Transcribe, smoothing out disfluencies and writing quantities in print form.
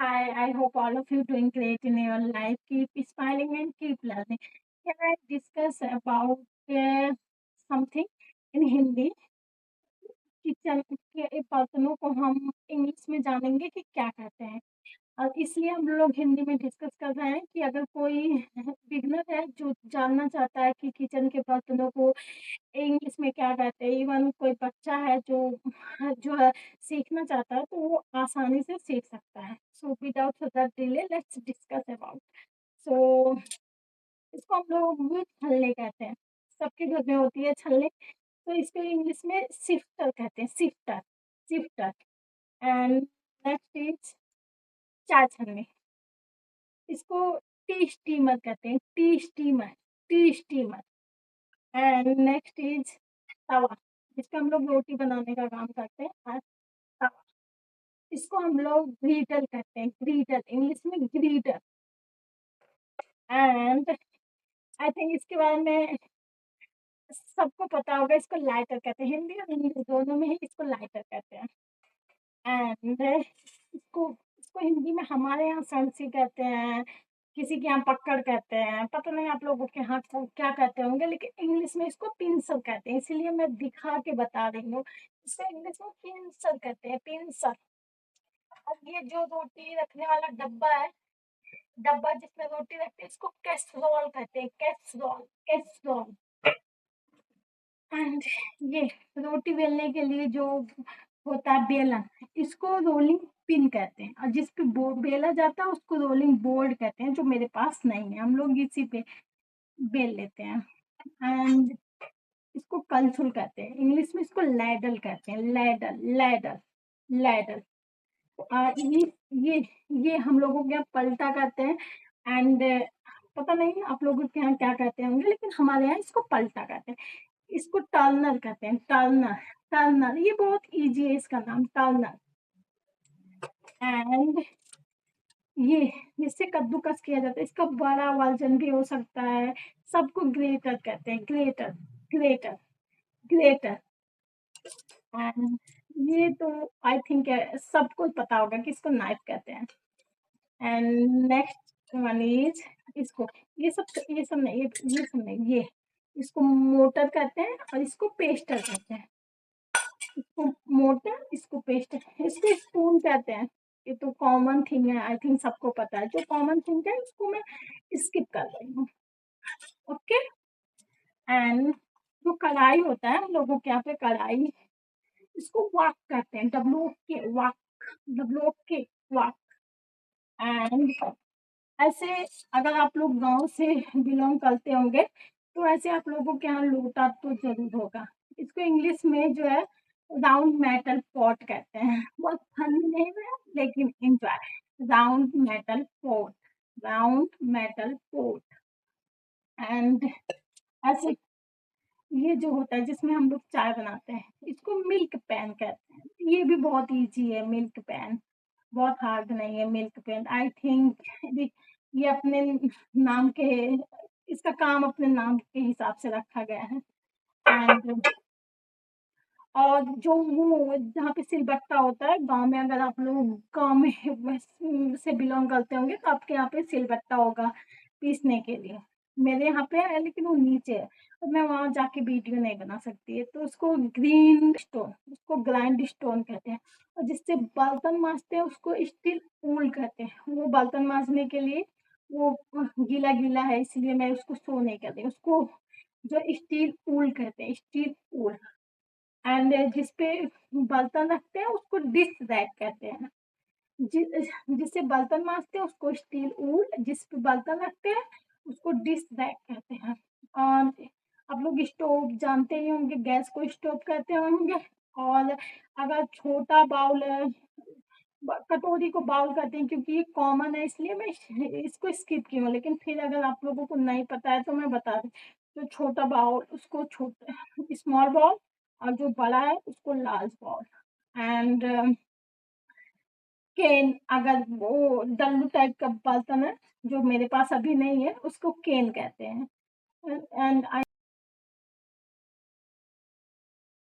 Hi, I hope all of you doing great in your life. Keep smiling and keep learning. Can I discuss about something in Hindi? Kitchen के बर्तनों को हम English में जानेंगे कि क्या कहते हैं। और इसलिए हम लोग हिंदी में डिस्कस कर रहे हैं कि अगर कोई बिगनर है जो जानना चाहता है कि किचन के बर्तनों को इंग्लिश में क्या कहते हैं, इवन कोई बच्चा है जो है सीखना चाहता है, तो वो आसानी से सीख सकता है। So without further delay let's discuss about. So इसको हम लोग वो छलनी कहते हैं। सबके घर में होती है छलनी, तो इसको इंग्लिश में सिफ्टर कहते हैं, sifter, sifter. And next is chai chhalni. इसको टी स्टीमर कहते हैं, tea steamer, tea steamer. And next is tawa, जिसपे हम लोग रोटी बनाने का काम करते हैं, तवा। इसको हम लोग ग्रीडर कहते हैं, ग्रीडर, इंग्लिश में ग्रीडर। एंड आई थिंक इसके बारे में सबको पता होगा, इसको लाइटर कहते हैं। हिंदी और इंग्लिश दोनों में ही इसको लाइटर कहते हैं। एंड इसको इसको हिंदी में हमारे यहाँ सांची कहते हैं, किसी के यहाँ पक्कड़ कहते हैं, पता नहीं आप लोगों के यहाँ को क्या कहते होंगे, लेकिन इंग्लिश में इसको पिंसर कहते हैं। इसीलिए मैं दिखा के बता रही हूँ, इसको इंग्लिश में पिंसर कहते हैं, पिंसर। अब ये जो रोटी रखने वाला डब्बा है, डब्बा जिसमें रोटी रखते हैं, इसको कैसरोल कहते हैं, कैसरोल, कैसरोल। एंड ये रोटी बेलने के लिए जो होता है बेलन, इसको रोलिंग पिन कहते हैं। और जिस पे बेला जाता है उसको रोलिंग बोर्ड कहते हैं, जो मेरे पास नहीं है। हम लोग इसी पे बेल लेते हैं। एंड इसको कलछुल कहते हैं, इंग्लिश में इसको लैडल कहते हैं, लैडल, लैडल, लैडल। ये ये हम लोगों के यहाँ पलटा कहते हैं। एंड पता नहीं आप लोगों के यहाँ क्या कहते होंगे, लेकिन हमारे यहाँ इसको पलटा कहते हैं। इसको टर्नर कहते हैं, टर्नर, टर्नर। ये बहुत इजी है इसका नाम, टर्नर। एंड ये जिससे कद्दूकस किया जाता है, इसका बड़ा वर्जन भी हो सकता है। सबको ग्रेटर कहते हैं, ग्रेटर, ग्रेटर, ग्रेटर। एंड ये तो आई थिंक सबको पता होगा कि इसको नाइफ कहते हैं। एंड नेक्स्ट वन इज इसको, ये सब नहीं, ये सब नहीं, ये इसको मोटर कहते हैं और इसको पेस्टर कहते हैं। इसको मोटर, इसको पेस्टर, इसको स्पून कहते हैं। ये तो कॉमन थिंग है, आई थिंक सबको पता है। जो कॉमन थिंग है उसको मैं स्किप कर रही हूँ। ओके। एंड जो कढ़ाई होता है हम लोगों के यहाँ पे कढ़ाई, इसको वाक कहते हैं, डब्ल्यू के वाक, डब्ल्यू के वाक। एंड ऐसे अगर आप लोग गांव से बिलोंग करते होंगे, तो ऐसे आप लोगों के यहाँ लोटा तो जरूर होगा। इसको इंग्लिश में जो है राउंड मेटल पॉट कहते हैं। बहुत फनी नहीं है, लेकिन enjoy. Round metal pot, round metal pot. And ऐसे ये जो होता है जिसमें हम लोग चाय बनाते हैं, इसको मिल्क पैन कहते हैं। ये भी बहुत इजी है, मिल्क पैन, बहुत हार्ड नहीं है। मिल्क पैन आई थिंक ये अपने नाम के, इसका काम अपने नाम के हिसाब से रखा गया है। एंड और जो वो जहाँ पे सिलबट्टा होता है गांव में, अगर आप लोग गांव में से बिलोंग करते होंगे तो आपके यहाँ पे सिलबट्टा होगा पीसने के लिए। मेरे यहाँ पे है, लेकिन वो नीचे है, तो मैं वहां जाके वीडियो नहीं बना सकती है। तो उसको ग्रीन स्टोन, उसको ग्राइंड स्टोन कहते हैं। और जिससे बर्तन मांजते हैं उसको स्टील ऊल कहते हैं। वो बर्तन मांजने के लिए वो गीला गीला है, इसलिए मैं उसको शो नहीं करती। उसको जो स्टील ऊल कहते हैं, स्टील ऊल। एंड जिसपे बर्तन रखते हैं उसको डिश रैक कहते हैं। जिससे बर्तन मांजते हैं उसको स्टील ऊल, जिस पे बर्तन रखते हैं उसको डिश रैक कहते हैं। और आप लोग स्टोव जानते ही होंगे, गैस को स्टोव कहते होंगे। और अगर छोटा बाउल है, कटोरी को बाउल कहते हैं, क्योंकि ये कॉमन है इसलिए मैं इसको स्किप की हूँ। लेकिन फिर अगर आप लोगों को नहीं पता है तो मैं बता दूँ। जो छोटा बाउल उसको छोटा स्मॉल बाउल, और जो बड़ा है उसको लार्ज बाउल। एंड केन, अगर वो डल्लू टाइप का बर्तन है जो मेरे पास अभी नहीं है, उसको केन कहते हैं। एंड